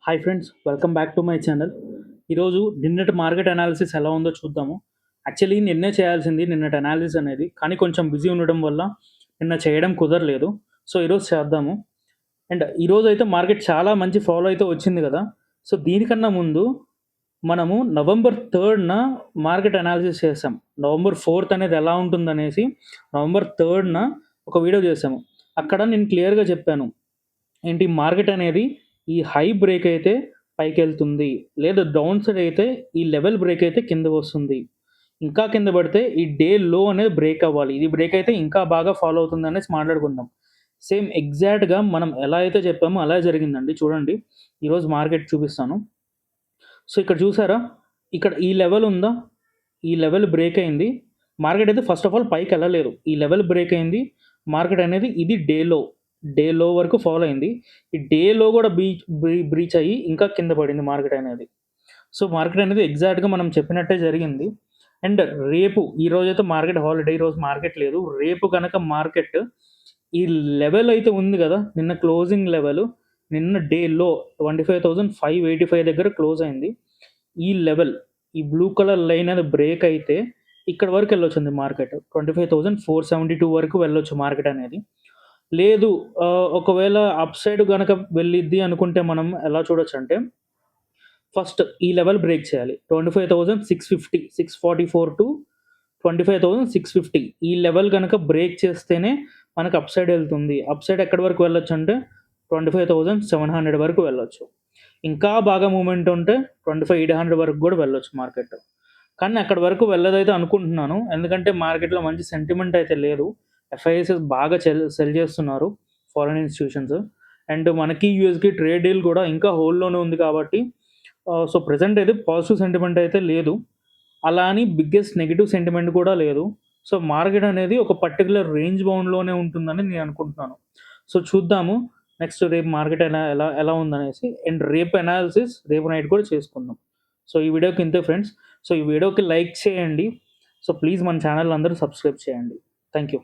Hi friends, welcome back to my channel. ఈరోజు నిన్నటి market analysis ఎలా ఉందో చూద్దాము. యాక్చువల్లీ నిన్నే చేయాల్సింది నిన్నటి అనాలిసిస్ అనేది, కానీ కొంచెం బిజీ ఉండడం వల్ల నిన్న చేయడం కుదరలేదు. సో, ఈరోజు చేద్దాము. అండ్ ఈరోజైతే మార్కెట్ చాలా మంచి ఫాలో అయితే వచ్చింది కదా! సో, దీనికన్నా ముందు మనము నవంబర్ 3న మార్కెట్ అనాలిసిస్ చేసాం. నవంబర్ 4థ్ అనేది ఎలా ఉంటుందనేసి నవంబర్ 3న ఒక వీడియో చేసాము. అక్కడ నేను క్లియర్‌గా చెప్పాను. ఏంటి మార్కెట్ అనేది ఈ హై బ్రేక్ అయితే పైకెళ్తుంది. లేదా డౌన్ సైడ్ అయితే ఈ లెవెల్ బ్రేక్ అయితే కిందకొస్తుంది. ఇంకా కింద పడితే ఈ డే లో అనేది బ్రేక్ అవ్వాలి. ఇది బ్రేక్ అయితే ఇంకా బాగా ఫాలో అవుతుందనేసి మాట్లాడుకుందాం. సేమ్ ఎగ్జాక్ట్‌గా మనం ఎలా అయితే చెప్పామో అలా జరిగిందండి. చూడండి. ఈరోజు మార్కెట్ చూపిస్తాను. సో, ఇక్కడ చూసారా? ఇక్కడ ఈ లెవెల్ ఉందా? ఈ లెవెల్ బ్రేక్ అయింది. మార్కెట్ అయితే ఫస్ట్ ఆఫ్ ఆల్ పైకెళ్ళలేదు. ఈ లెవెల్ బ్రేక్ అయింది. మార్కెట్ అనేది ఇది డే లో వరకు ఫాలో అయింది. ఈ డే లో కూడా బ్రీచ్ అయ్యి ఇంకా కింద పడింది మార్కెట్ అనేది. సో, మార్కెట్ అనేది ఎగ్జాక్ట్‌గా మనం చెప్పినట్టే జరిగింది. అండ్ రేపు ఈరోజైతే మార్కెట్ హాలిడే. ఈరోజు మార్కెట్ లేదు. రేపు గనక మార్కెట్ ఈ లెవెల్ అయితే ఉంది గదా! నిన్న క్లోజింగ్ లెవెల్ నిన్న డే లో 25,585 దగ్గర క్లోజ్ అయింది. ఈ లెవెల్ ఈ బ్లూ కలర్ లైన్ అనేది బ్రేక్ అయితే ఇక్కడి వరకు వెళ్ళొచ్చింది మార్కెట్. 25,472 వరకు వెళ్ళొచ్చు మార్కెట్ అనేది. లేదు ఒకవేళ అప్ సైడ్ గనక వెళ్ళిద్ది అనుకుంటే మనం ఎలా చూడొచ్చంటే, ఫస్ట్ ఈ లెవెల్ బ్రేక్ చేయాలి. 25,650 644 టు 25,650 ఈ లెవెల్ గనక బ్రేక్ చేస్తేనే మనకు అప్ సైడ్ ఎళ్తుంది. అప్ సైడ్ ఎక్కడి వరకు వెళ్ళొచ్చంటే 25,700 వరకు వెళ్ళొచ్చు. ఇంకా బాగా మూవ్‌మెంట్ ఉంటే 25,800 వరకు గూడా వెళ్ళొచ్చు మార్కెట్. కానీ అక్కడి వరకు వెళ్ళదైతే అనుకుంటున్నాను. ఎందుకంటే మార్కెట్‌లో మంచి సెంటిమెంట్ అయితే లేదు. ఎఫ్ఐఎస్ బాగా సెల్ చేస్తున్నారు ఫారిన్ ఇన్‌స్టిట్యూషన్స్. అండ్ మనకి యూఎస్‌కి ట్రేడ్ డీల్ కూడా ఇంకా హోల్డ్‌లోనే ఉంది కాబట్టి సో, ప్రెజెంట్ అయితే పాజిటివ్ సెంటిమెంట్ అయితే లేదు. అలా అని బిగ్గెస్ట్ నెగెటివ్ సెంటిమెంట్ కూడా లేదు. సో, మార్కెట్ అనేది ఒక పర్టిక్యులర్ రేంజ్ బౌండ్‌లోనే ఉంటుందని నేను అనుకుంటున్నాను. సో, చూద్దాము నెక్స్ట్ రేపు మార్కెట్ ఎలా ఎలా ఎలా ఉందనేసి. అండ్ రేపు అనాలిసిస్ రేపు నైట్ కూడా చేసుకుందాం. సో, ఈ వీడియోకి ఇంతే ఫ్రెండ్స్. సో, ఈ వీడియోకి లైక్ చేయండి. సో, ప్లీజ్ మన ఛానల్ అందరూ సబ్స్క్రైబ్ చేయండి. Thank you.